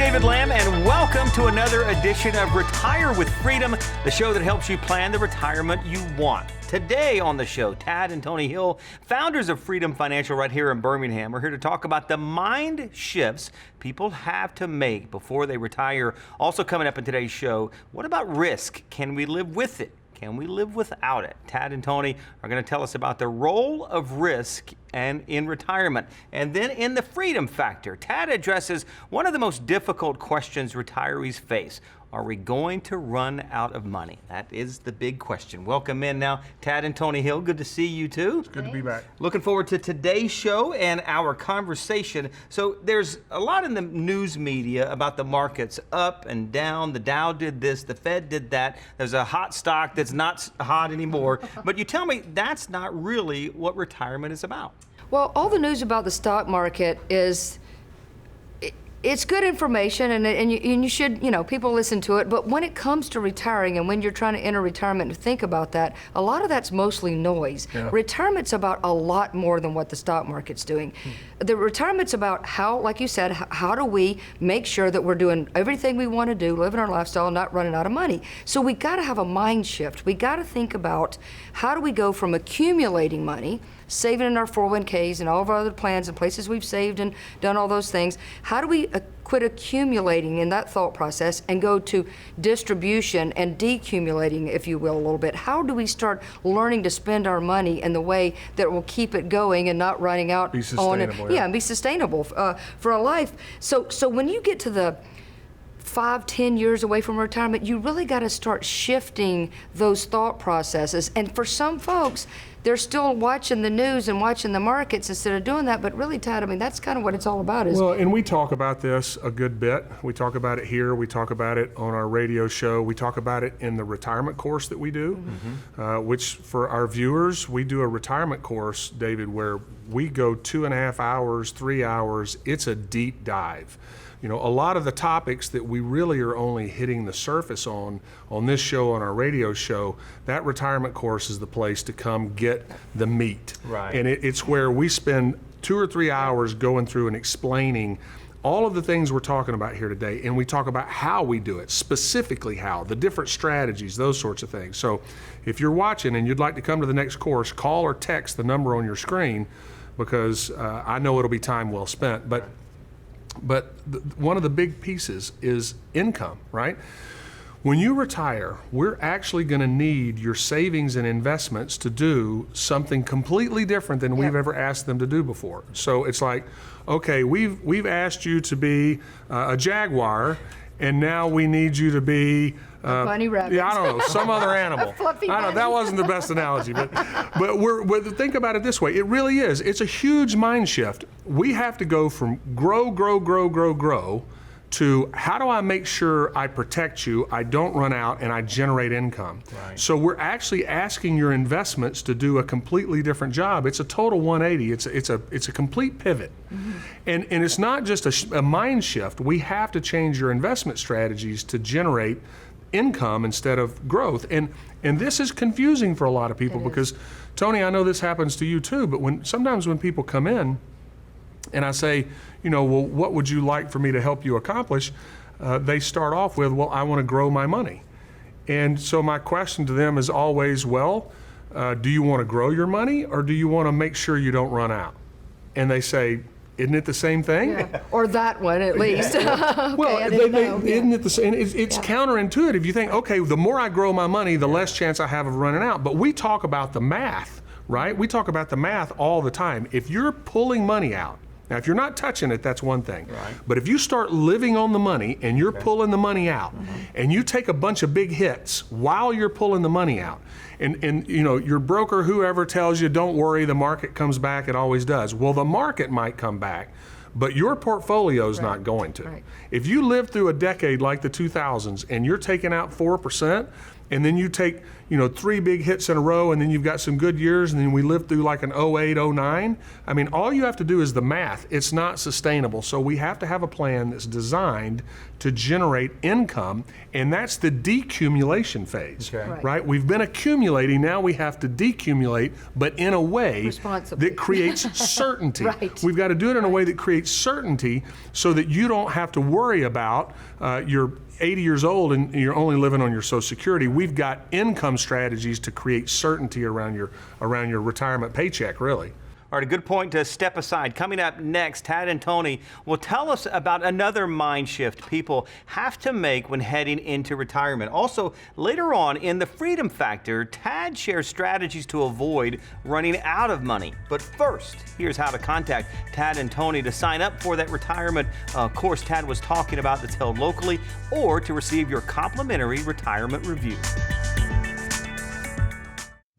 David Lamb, and welcome to another edition of Retire with Freedom, the show that helps you plan the retirement you want. Today on the show, Tad and Tony Hill, founders of Freedom Financial right here in Birmingham, are here to talk about the mind shifts people have to make before they retire. Also coming up in today's show, what about risk? Can we live with it? Can we live without it? Tad and Tony are going to tell us about the role of risk and in retirement. And then in the freedom factor, Tad addresses one of the most difficult questions retirees face. Are we going to run out of money? That is the big question. Welcome in now, Tad and Tony Hill. Good to see you too. It's good to be back. Looking forward to today's show and our conversation. So there's a lot in the news media about the markets up and down. The Dow did this, the Fed did that. There's a hot stock that's not hot anymore. But you tell me that's not really what retirement is about. Well, all the news about the stock market is, it's good information, and you should, people listen to it. But when it comes to retiring and when you're trying to enter retirement and think about that, a lot of that's mostly noise. Yeah. Retirement's about a lot more than what the stock market's doing. The retirement's about how, like you said, how do we make sure that we're doing everything we want to do, living our lifestyle, not running out of money. So we got to have a mind shift. We got to think about how do we go from accumulating money, saving in our 401ks and all of our other plans and places we've saved and done all those things. How do we quit accumulating in that thought process and go to distribution and decumulating, if you will, a little bit? How do we start learning to spend our money in the way that will keep it going and not running out? Be sustainable. And be sustainable for a life. So when you get to the 5-10 years away from retirement, you really got to start shifting those thought processes. And for some folks, they're still watching the news and watching the markets instead of doing that. But really, Tad, that's kind of what it's all about. Well, and we talk about this a good bit. We talk about it here. We talk about it on our radio show. We talk about it in the retirement course that we do, which for our viewers, we do a retirement course, David, where we go 2.5 hours, 3 hours. It's a deep dive. A lot of the topics that we really are only hitting the surface on this show, on our radio show, that retirement course is the place to come get the meat. Right. And it's where we spend 2 or 3 hours going through and explaining all of the things we're talking about here today. And we talk about how we do it, specifically how, the different strategies, those sorts of things. So if you're watching and you'd like to come to the next course, call or text the number on your screen, because I know it'll be time well spent. But one of the big pieces is income, right? When you retire, we're actually going to need your savings and investments to do something completely different than we've ever asked them to do before. So it's like, okay, we've asked you to be a jaguar, and now we need you to be a bunny rabbit. Yeah, I don't know, some other animal. Fluffy I know bunny. that wasn't the best analogy, but think about it this way. It really is. It's a huge mind shift. We have to go from grow to how do I make sure I protect you, I don't run out, and I generate income. Right. So we're actually asking your investments to do a completely different job. It's a total 180. It's a complete pivot. Mm-hmm. And it's not just a mind shift. We have to change your investment strategies to generate income instead of growth. And this is confusing for a lot of people because, Tony, I know this happens to you too, but sometimes when people come in and I say, well, what would you like for me to help you accomplish? They start off with, well, I want to grow my money. And so my question to them is always, well, do you want to grow your money or do you want to make sure you don't run out? And they say, isn't it the same thing? Yeah. Or that one at least. Okay, well, isn't it the same? It's counterintuitive. You think, okay, the more I grow my money, the less chance I have of running out. But we talk about the math, right? We talk about the math all the time. If you're pulling money out, now if you're not touching it, that's one thing. Right. But if you start living on the money and you're pulling the money out, and you take a bunch of big hits while you're pulling the money out, and your broker, whoever tells you, don't worry, the market comes back, it always does. Well, the market might come back, but your portfolio is not going to. Right. If you live through a decade like the 2000s and you're taking out 4%, and then you take, 3 big hits in a row, and then you've got some good years, and then we live through like an 08, 09. I mean, all you have to do is the math. It's not sustainable. So we have to have a plan that's designed to generate income, and that's the decumulation phase, Okay. right? We've been accumulating, now we have to decumulate, but in a way Responsibly. that creates certainty. Right. We've got to do it in a way that creates certainty so that you don't have to worry about you're 80 years old and you're only living on your Social Security. We've got income strategies to create certainty around your retirement paycheck, really. All right, a good point to step aside. Coming up next, Tad and Tony will tell us about another mind shift people have to make when heading into retirement. Also, later on in the Freedom Factor, Tad shares strategies to avoid running out of money. But first, here's how to contact Tad and Tony to sign up for that retirement course Tad was talking about that's held locally, or to receive your complimentary retirement review.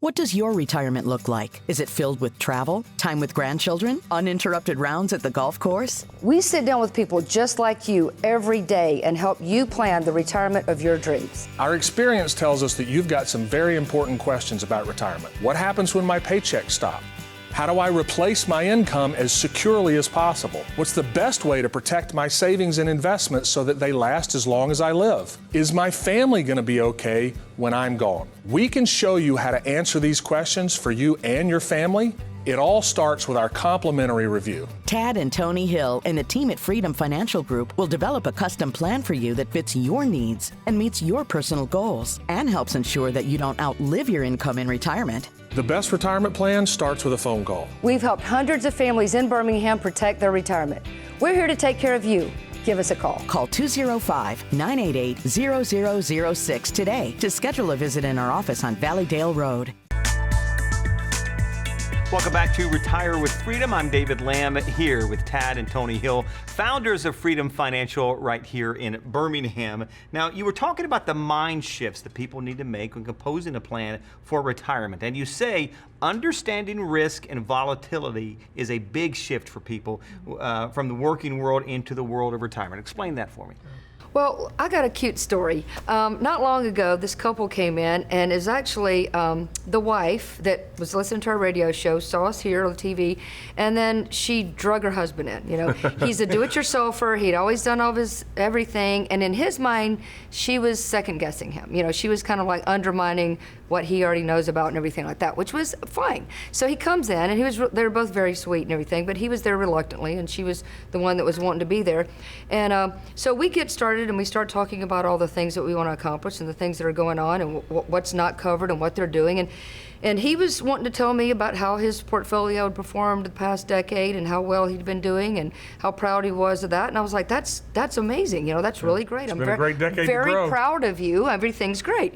What does your retirement look like? Is it filled with travel, time with grandchildren, uninterrupted rounds at the golf course? We sit down with people just like you every day and help you plan the retirement of your dreams. Our experience tells us that you've got some very important questions about retirement. What happens when my paychecks stop? How do I replace my income as securely as possible? What's the best way to protect my savings and investments so that they last as long as I live? Is my family going to be okay when I'm gone? We can show you how to answer these questions for you and your family. It all starts with our complimentary review. Tad and Tony Hill and the team at Freedom Financial Group will develop a custom plan for you that fits your needs and meets your personal goals and helps ensure that you don't outlive your income in retirement. The best retirement plan starts with a phone call. We've helped hundreds of families in Birmingham protect their retirement. We're here to take care of you. Give us a call. Call 205-988-0006 today to schedule a visit in our office on Valleydale Road. Welcome back to Retire with Freedom. I'm David Lamb here with Tad and Tony Hill, founders of Freedom Financial right here in Birmingham. Now, you were talking about the mind shifts that people need to make when composing a plan for retirement. And you say understanding risk and volatility is a big shift for people from the working world into the world of retirement. Explain that for me. Well, I got a cute story. Not long ago, this couple came in, and is actually the wife that was listening to our radio show, saw us here on TV, and then she drug her husband in. He's a do-it-yourselfer. He'd always done all of his everything, and in his mind, she was second-guessing him. She was kind of like undermining what he already knows about and everything like that, which was fine. So he comes in, and they were both very sweet and everything, but he was there reluctantly, and she was the one that was wanting to be there. And so we get started, and we start talking about all the things that we want to accomplish and the things that are going on and what's not covered and what they're doing. And he was wanting to tell me about how his portfolio had performed the past decade and how well he'd been doing and how proud he was of that. And I was like, that's amazing. That's really great. It's been a great decade to grow. Very proud of you. Everything's great.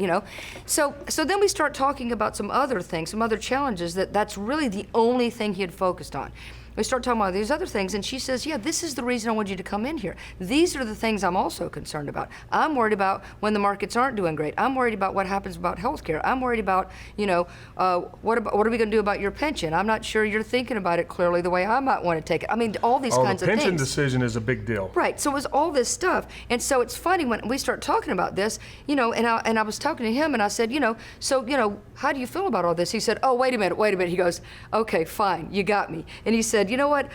So then we start talking about some other things, some other challenges that's really the only thing he had focused on. We start talking about these other things, and she says, yeah, this is the reason I want you to come in here. These are the things I'm also concerned about. I'm worried about when the markets aren't doing great. I'm worried about what happens about healthcare. I'm worried about, what are we going to do about your pension? I'm not sure you're thinking about it clearly the way I might want to take it. I mean, all these kinds of things. The pension decision is a big deal. Right, so it was all this stuff. And so it's funny when we start talking about this, and I was talking to him, and I said, how do you feel about all this? He said, oh, wait a minute. He goes, okay, fine, you got me. And he said, you know what?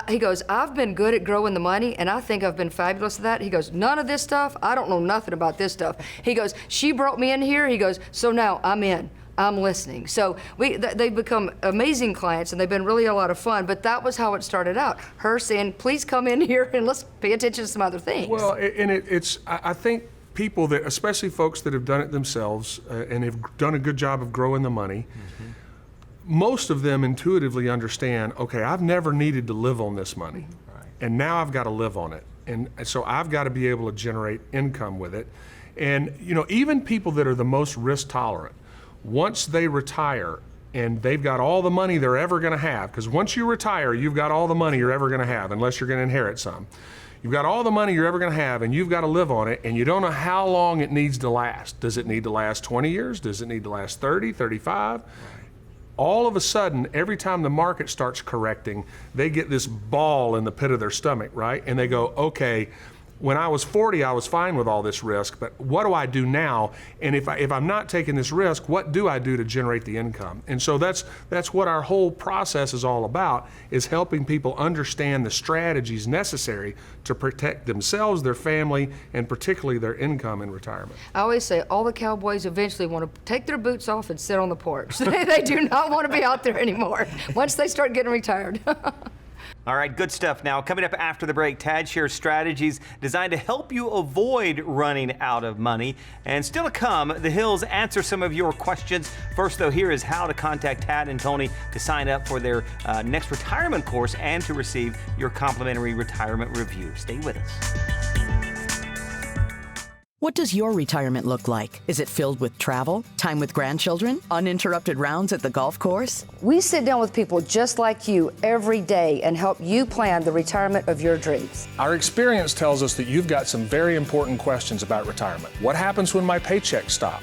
He goes, I've been good at growing the money, and I think I've been fabulous at that. He goes, none of this stuff, I don't know nothing about this stuff. He goes, she brought me in here. He goes, so now I'm in. I'm listening. So they've become amazing clients, and they've been really a lot of fun, but that was how it started out. Her saying, please come in here and let's pay attention to some other things. Well, I think people that, especially folks that have done it themselves and have done a good job of growing the money, most of them intuitively understand, okay, I've never needed to live on this money, and now I've got to live on it. And so I've got to be able to generate income with it. And, even people that are the most risk tolerant, once they retire and they've got all the money they're ever going to have, because once you retire, you've got all the money you're ever going to have, unless you're going to inherit some. You've got all the money you're ever going to have, and you've got to live on it, and you don't know how long it needs to last. Does it need to last 20 years? Does it need to last 30, 35? All of a sudden, every time the market starts correcting, they get this ball in the pit of their stomach, right? And they go, okay, when I was 40, I was fine with all this risk, but what do I do now? And if I'm not taking this risk, what do I do to generate the income? And so that's what our whole process is all about, is helping people understand the strategies necessary to protect themselves, their family, and particularly their income in retirement. I always say all the cowboys eventually want to take their boots off and sit on the porch. They do not want to be out there anymore once they start getting retired. All right, good stuff. Now, coming up after the break, Tad shares strategies designed to help you avoid running out of money. And still to come, the Hills answer some of your questions. First, though, here is how to contact Tad and Tony to sign up for their next retirement course and to receive your complimentary retirement review. Stay with us. What does your retirement look like? Is it filled with travel, time with grandchildren, uninterrupted rounds at the golf course? We sit down with people just like you every day and help you plan the retirement of your dreams. Our experience tells us that you've got some very important questions about retirement. What happens when my paychecks stop?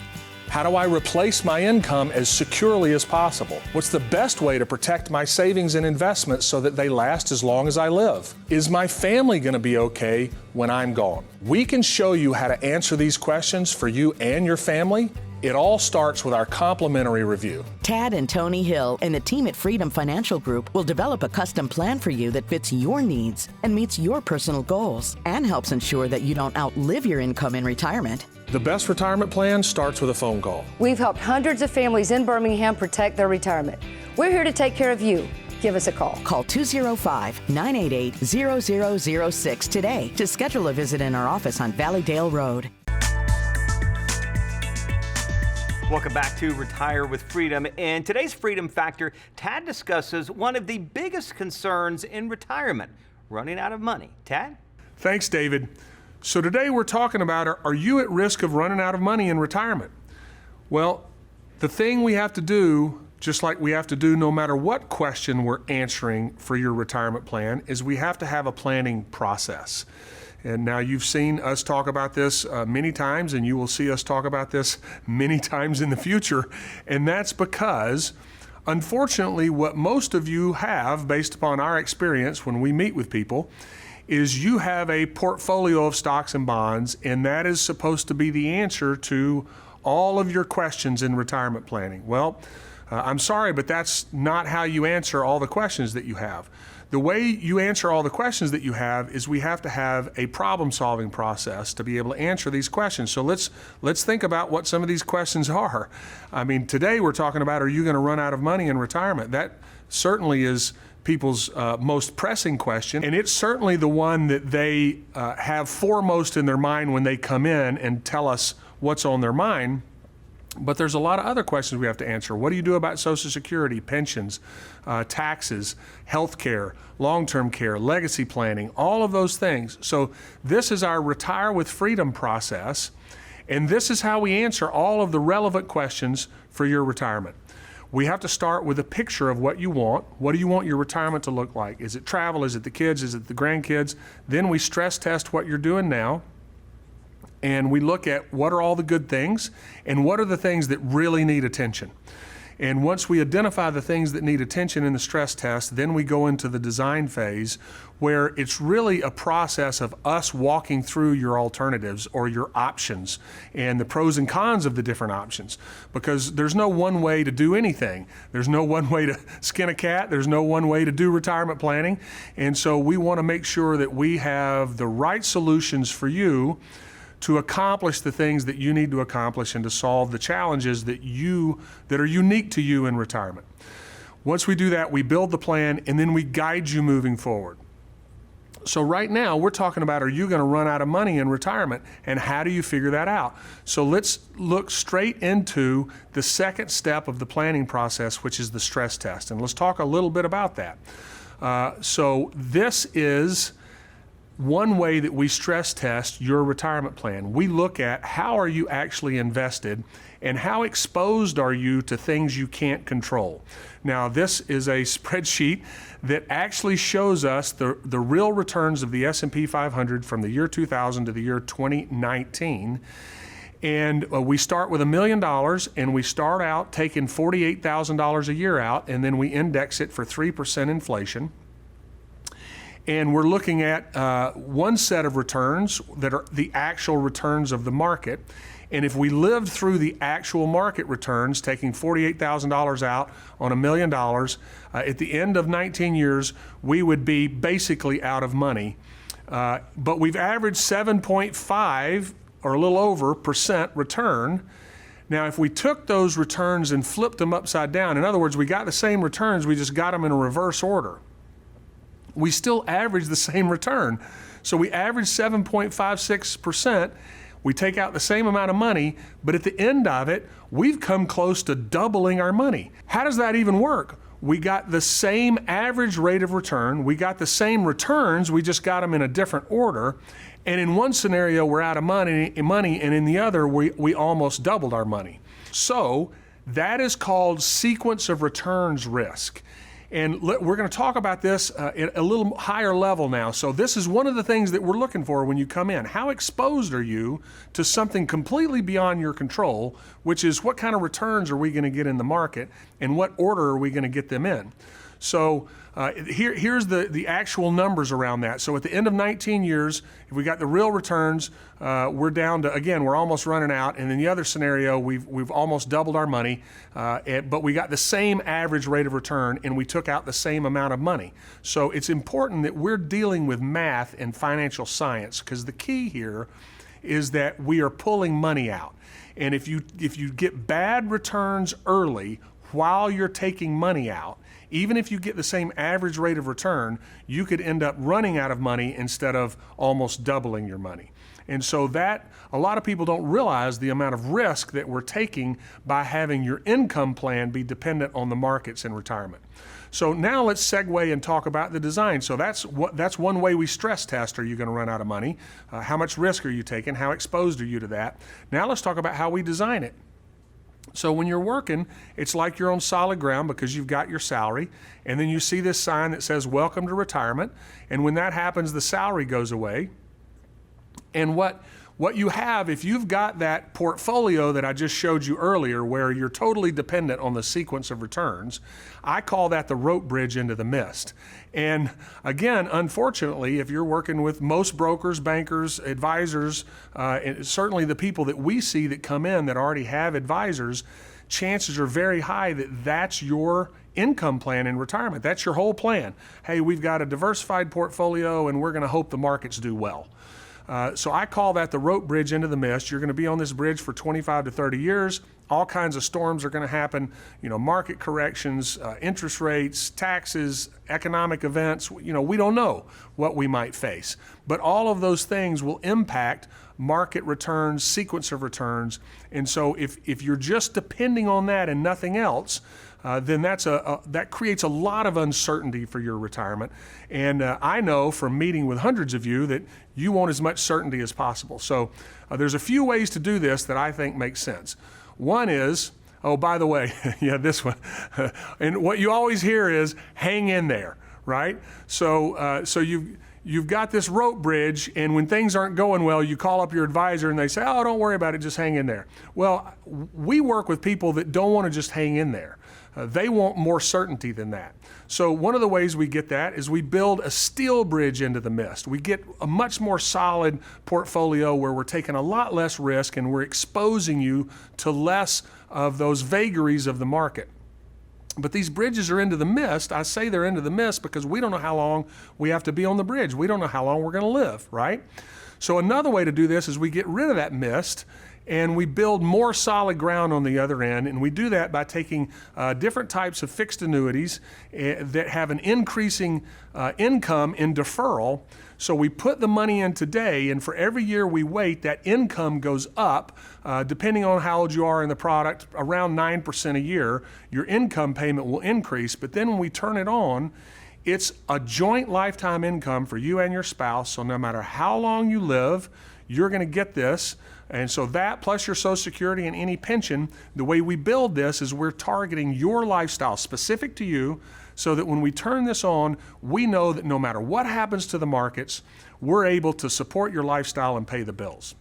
How do I replace my income as securely as possible? What's the best way to protect my savings and investments so that they last as long as I live? Is my family going to be okay when I'm gone? We can show you how to answer these questions for you and your family. It all starts with our complimentary review. Tad and Tony Hill and the team at Freedom Financial Group will develop a custom plan for you that fits your needs and meets your personal goals and helps ensure that you don't outlive your income in retirement. The best retirement plan starts with a phone call. We've helped hundreds of families in Birmingham protect their retirement. We're here to take care of you. Give us a call. Call 205-988-0006 today to schedule a visit in our office on Valleydale Road. Welcome back to Retire with Freedom. In today's Freedom Factor, Tad discusses one of the biggest concerns in retirement, running out of money. Tad? Thanks, David. So today we're talking about, are you at risk of running out of money in retirement? Well, the thing we have to do, just like we have to do no matter what question we're answering for your retirement plan, is we have to have a planning process. And now you've seen us talk about this many times, and you will see us talk about this many times in the future. And that's because, unfortunately, what most of you have, based upon our experience when we meet with people, is you have a portfolio of stocks and bonds, and that is supposed to be the answer to all of your questions in retirement planning. Well, I'm sorry, but that's not how you answer all the questions that you have. The way you answer all the questions that you have is we have to have a problem-solving process to be able to answer these questions. So let's think about what some of these questions are. I mean, today we're talking about, are you going to run out of money in retirement? That certainly is people's most pressing question, and it's certainly the one that they have foremost in their mind when they come in and tell us what's on their mind. But there's a lot of other questions we have to answer. What do you do about Social Security, pensions, taxes, health care, long-term care, legacy planning, all of those things? So this is our Retire with Freedom process, and this is how we answer all of the relevant questions for your retirement. We have to start with a picture of what you want. What do you want your retirement to look like? Is it travel? Is it the kids? Is it the grandkids? Then we stress test what you're doing now. And we look at what are all the good things and what are the things that really need attention. And once we identify the things that need attention in the stress test, then we go into the design phase, where it's really a process of us walking through your alternatives or your options and the pros and cons of the different options. Because there's no one way to do anything. There's no one way to skin a cat. There's no one way to do retirement planning. And so we want to make sure that we have the right solutions for you to accomplish the things that you need to accomplish and to solve the challenges that are unique to you in retirement. Once we do that, we build the plan and then we guide you moving forward. So right now we're talking about, are you going to run out of money in retirement, and how do you figure that out? So let's look straight into the second step of the planning process, which is the stress test. And let's talk a little bit about that. So this is one way that we stress test your retirement plan. We look at how are you actually invested and how exposed are you to things you can't control. Now, this is a spreadsheet that actually shows us the real returns of the S&P 500 from the year 2000 to the year 2019. And we start with $1 million, and we start out taking $48,000 a year out, and then we index it for 3% inflation. And we're looking at one set of returns that are the actual returns of the market. And if we lived through the actual market returns, taking $48,000 out on $1 million, at the end of 19 years, we would be basically out of money. But we've averaged 7.5 or a little over % return. Now, if we took those returns and flipped them upside down, in other words, we got the same returns, we just got them in a reverse order, we still average the same return. So we average 7.56%. We take out the same amount of money, but at the end of it, we've come close to doubling our money. How does that even work? We got the same average rate of return. We got the same returns. We just got them in a different order. And in one scenario, we're out of money, and in the other, we almost doubled our money. So that is called sequence of returns risk. And we're going to talk about this at a little higher level now. So this is one of the things that we're looking for when you come in. How exposed are you to something completely beyond your control, which is what kind of returns are we going to get in the market and what order are we going to get them in? So here's the actual numbers around that. So at the end of 19 years, if we got the real returns, we're down to, again, we're almost running out. And in the other scenario, we've almost doubled our money, but we got the same average rate of return and we took out the same amount of money. So it's important that we're dealing with math and financial science, because the key here is that we are pulling money out. And if you get bad returns early while you're taking money out, even if you get the same average rate of return, you could end up running out of money instead of almost doubling your money. And so that, a lot of people don't realize the amount of risk that we're taking by having your income plan be dependent on the markets in retirement. So now let's segue and talk about the design. So that's one way we stress test, are you going to run out of money? How much risk are you taking? How exposed are you to that? Now let's talk about how we design it. So when you're working, it's like you're on solid ground because you've got your salary, and then you see this sign that says, "Welcome to retirement." And when that happens, the salary goes away. And what you have, if you've got that portfolio that I just showed you earlier, where you're totally dependent on the sequence of returns, I call that the rope bridge into the mist. And again, unfortunately, if you're working with most brokers, bankers, advisors, and certainly the people that we see that come in that already have advisors, chances are very high that that's your income plan in retirement. That's your whole plan. Hey, we've got a diversified portfolio and we're going to hope the markets do well. So I call that the rope bridge into the mist. You're going to be on this bridge for 25 to 30 years. All kinds of storms are going to happen, market corrections, interest rates, taxes, economic events. We don't know what we might face. But all of those things will impact market returns, sequence of returns. And so if you're just depending on that and nothing else, then that creates a lot of uncertainty for your retirement. And I know from meeting with hundreds of you that you want as much certainty as possible. So there's a few ways to do this that I think make sense. One is, oh, by the way, yeah, this one. And what you always hear is, hang in there, right? So you've got this rope bridge, and when things aren't going well, you call up your advisor and they say, oh, don't worry about it, just hang in there. Well, we work with people that don't want to just hang in there. They want more certainty than that. So one of the ways we get that is we build a steel bridge into the mist. We get a much more solid portfolio where we're taking a lot less risk and we're exposing you to less of those vagaries of the market. But these bridges are into the mist. I say they're into the mist because we don't know how long we have to be on the bridge. We don't know how long we're going to live, right? So another way to do this is we get rid of that mist and we build more solid ground on the other end, and we do that by taking different types of fixed annuities that have an increasing income in deferral. So we put the money in today, and for every year we wait, that income goes up, depending on how old you are in the product, around 9% a year. Your income payment will increase, but then when we turn it on, it's a joint lifetime income for you and your spouse, so no matter how long you live, you're going to get this. And so that plus your Social Security and any pension, the way we build this is we're targeting your lifestyle specific to you, so that when we turn this on, we know that no matter what happens to the markets, we're able to support your lifestyle and pay the bills.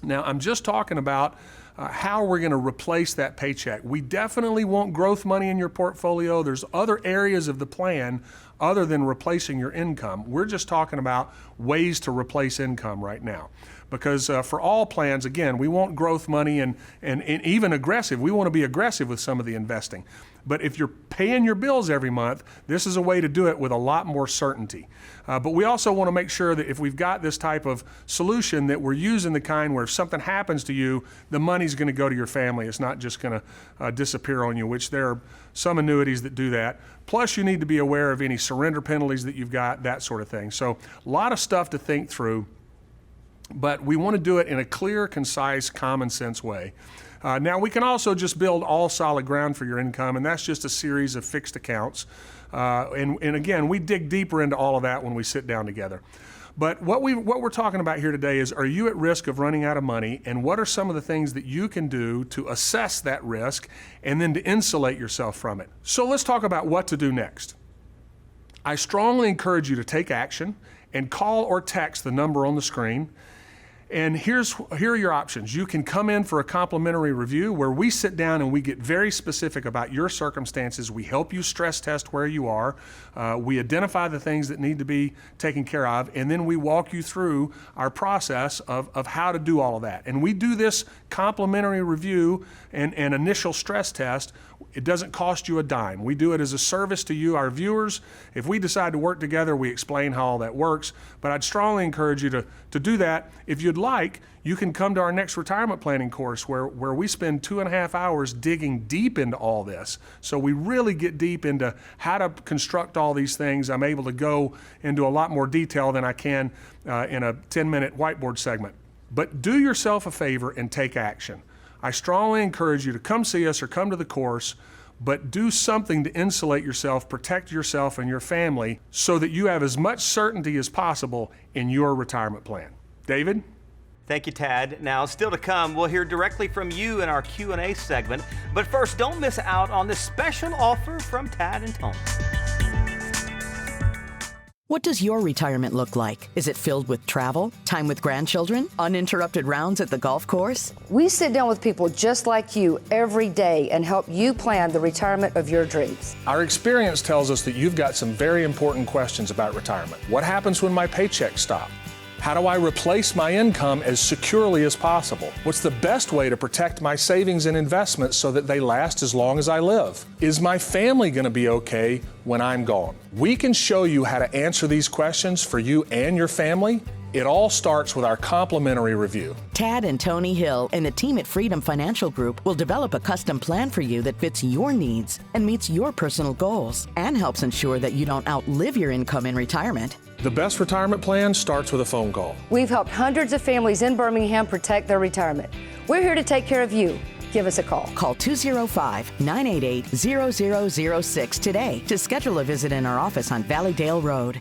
Now, I'm just talking about how we're going to replace that paycheck. We definitely want growth money in your portfolio. There's other areas of the plan other than replacing your income. We're just talking about ways to replace income right now. Because for all plans, again, we want growth money and even aggressive. We want to be aggressive with some of the investing. But if you're paying your bills every month, this is a way to do it with a lot more certainty. But we also want to make sure that if we've got this type of solution, that we're using the kind where if something happens to you, the money's going to go to your family. It's not just going to disappear on you, which there are some annuities that do that. Plus, you need to be aware of any surrender penalties that you've got, that sort of thing. So a lot of stuff to think through. But we want to do it in a clear, concise, common sense way. Now, we can also just build all solid ground for your income, and that's just a series of fixed accounts. And again, we dig deeper into all of that when we sit down together. But what we're talking about here today is, are you at risk of running out of money, and what are some of the things that you can do to assess that risk and then to insulate yourself from it? So let's talk about what to do next. I strongly encourage you to take action and call or text the number on the screen. And here are your options. You can come in for a complimentary review where we sit down and we get very specific about your circumstances. We help you stress test where you are. We identify the things that need to be taken care of, and then we walk you through our process of how to do all of that. And we do this complimentary review and initial stress test. It doesn't cost you a dime. We do it as a service to you, our viewers. If we decide to work together, we explain how all that works. But I'd strongly encourage you to do that. If you'd like, you can come to our next retirement planning course where we spend 2.5 hours digging deep into all this. So we really get deep into how to construct all these things. I'm able to go into a lot more detail than I can in a 10-minute whiteboard segment. But do yourself a favor and take action. I strongly encourage you to come see us or come to the course, but do something to insulate yourself, protect yourself and your family so that you have as much certainty as possible in your retirement plan. David? Thank you, Tad. Now, still to come, we'll hear directly from you in our Q&A segment. But first, don't miss out on this special offer from Tad and Tony. What does your retirement look like? Is it filled with travel, time with grandchildren, uninterrupted rounds at the golf course? We sit down with people just like you every day and help you plan the retirement of your dreams. Our experience tells us that you've got some very important questions about retirement. What happens when my paychecks stop? How do I replace my income as securely as possible? What's the best way to protect my savings and investments so that they last as long as I live? Is my family going to be okay when I'm gone? We can show you how to answer these questions for you and your family. It all starts with our complimentary review. Tad and Tony Hill and the team at Freedom Financial Group will develop a custom plan for you that fits your needs and meets your personal goals and helps ensure that you don't outlive your income in retirement. The best retirement plan starts with a phone call. We've helped hundreds of families in Birmingham protect their retirement. We're here to take care of you. Give us a call. Call 205-988-0006 today to schedule a visit in our office on Valleydale Road.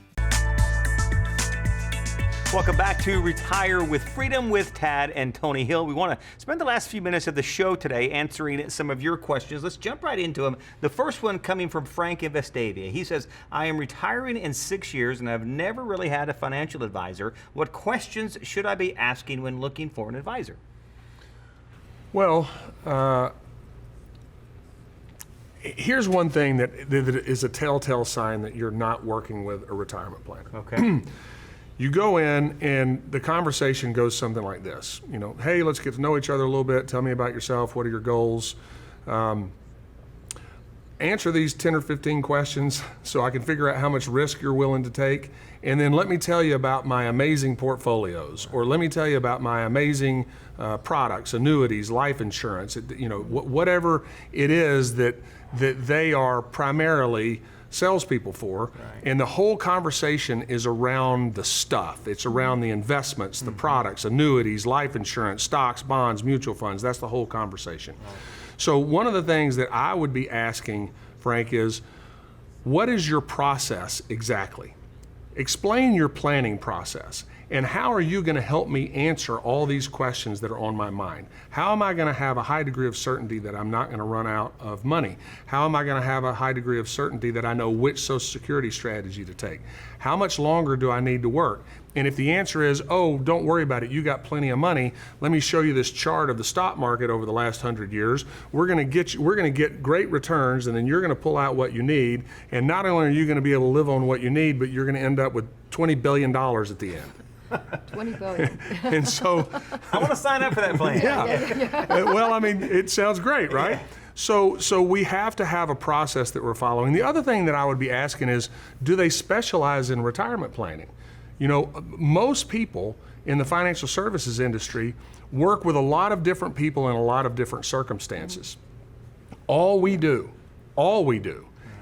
Welcome back to Retire with Freedom with Tad and Tony Hill. We want to spend the last few minutes of the show today answering some of your questions. Let's jump right into them. The first one coming from Frank in Vestavia. He says, I am retiring in 6 years and I've never really had a financial advisor. What questions should I be asking when looking for an advisor? Well, here's one thing that is a telltale sign that you're not working with a retirement planner. Okay. You go in and the conversation goes something like this. You know, hey, let's get to know each other a little bit. Tell me about yourself. What are your goals? Answer these 10 or 15 questions so I can figure out how much risk you're willing to take. And then let me tell you about my amazing portfolios, or let me tell you about my amazing products, annuities, life insurance, whatever it is that they are primarily salespeople for. Right. And the whole conversation is around the stuff. It's around the investments, the products, annuities, life insurance, stocks, bonds, mutual funds. That's the whole conversation. Right. So one of the things that I would be asking, Frank, is what is your process exactly? Explain your planning process. And how are you going to help me answer all these questions that are on my mind? How am I going to have a high degree of certainty that I'm not going to run out of money? How am I going to have a high degree of certainty that I know which Social Security strategy to take? How much longer do I need to work? And if the answer is, oh, don't worry about it, you got plenty of money, let me show you this chart of the stock market over the last 100 years. We're going to get great returns, and then you're going to pull out what you need. And not only are you going to be able to live on what you need, but you're going to end up with $20 billion at the end. 20 billion. And so, I want to sign up for that plan. yeah. Well, I mean, it sounds great, right? So we have to have a process that we're following. The other thing that I would be asking is, do they specialize in retirement planning? You know, most people in the financial services industry work with a lot of different people in a lot of different circumstances. All we do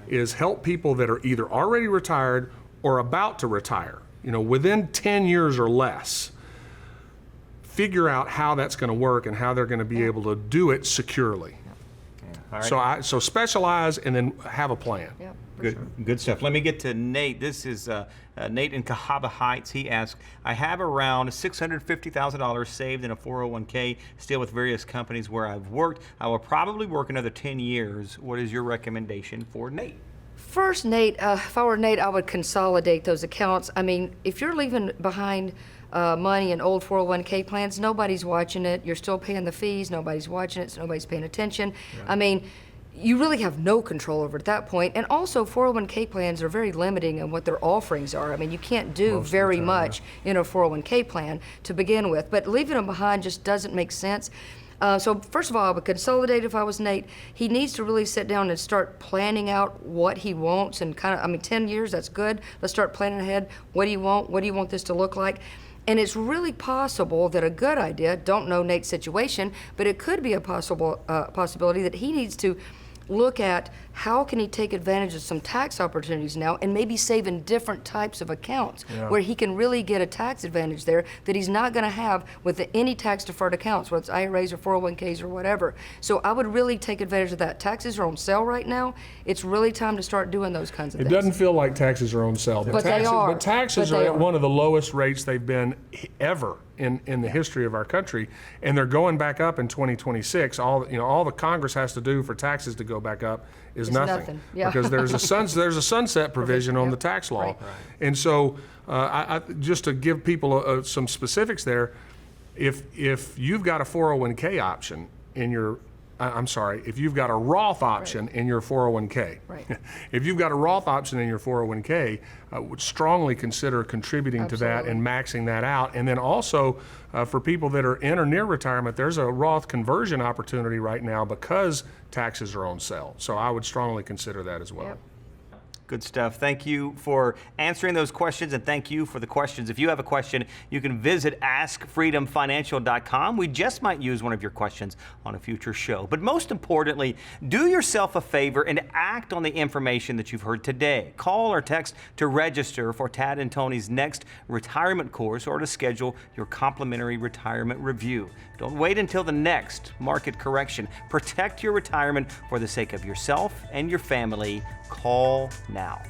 is help people that are either already retired or about to retire, you know, within 10 years or less, figure out how that's going to work and how they're going to be able to do it securely. All right. So specialize and then have a plan. Yep, for Good, sure. good stuff. Let me get to Nate. This is Nate in Cahaba Heights. He asks, I have around $650,000 saved in a 401k, still with various companies where I've worked. I will probably work another 10 years. What is your recommendation for Nate? First, Nate, if I were Nate, I would consolidate those accounts. I mean, if you're leaving behind money in old 401k plans, nobody's watching it. You're still paying the fees. Nobody's watching it, so nobody's paying attention. I mean, you really have no control over it at that point. And also, 401k plans are very limiting in what their offerings are. I mean, you can't do very much in a 401k plan to begin with. But leaving them behind just doesn't make sense. So first of all, I would consolidate if I was Nate. He needs to really sit down and start planning out what he wants and kind of, I mean, 10 years, that's good. Let's start planning ahead. What do you want? What do you want this to look like? And it's really possible that a good idea, don't know Nate's situation, but it could be a possibility that he needs to look at how can he take advantage of some tax opportunities now and maybe save in different types of accounts where he can really get a tax advantage there that he's not going to have with any tax deferred accounts, whether it's IRAs or 401ks or whatever. So I would really take advantage of that. Taxes are on sale right now. It's really time to start doing those kinds of things. It doesn't feel like taxes are on sale, But they are. But taxes are at one of the lowest rates they've been ever in the history of our country, and they're going back up in 2026. All the Congress has to do for taxes to go back up is nothing. Yeah. Because there's a sunset provision on the tax law. Right. And so I just to give people some specifics there, if you've got a 401k option in your if you've got a Roth option in your 401k. Right. If you've got a Roth option in your 401k, I would strongly consider contributing to that and maxing that out. And then also, for people that are in or near retirement, there's a Roth conversion opportunity right now because taxes are on sale. So I would strongly consider that as well. Yep. Good stuff. Thank you for answering those questions, and thank you for the questions. If you have a question, you can visit askfreedomfinancial.com. We just might use one of your questions on a future show. But most importantly, do yourself a favor and act on the information that you've heard today. Call or text to register for Tad and Tony's next retirement course or to schedule your complimentary retirement review. Don't wait until the next market correction. Protect your retirement for the sake of yourself and your family. Call now.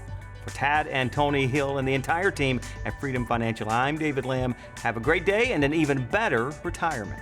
For Tad and Tony Hill and the entire team at Freedom Financial, I'm David Lamb. Have a great day and an even better retirement.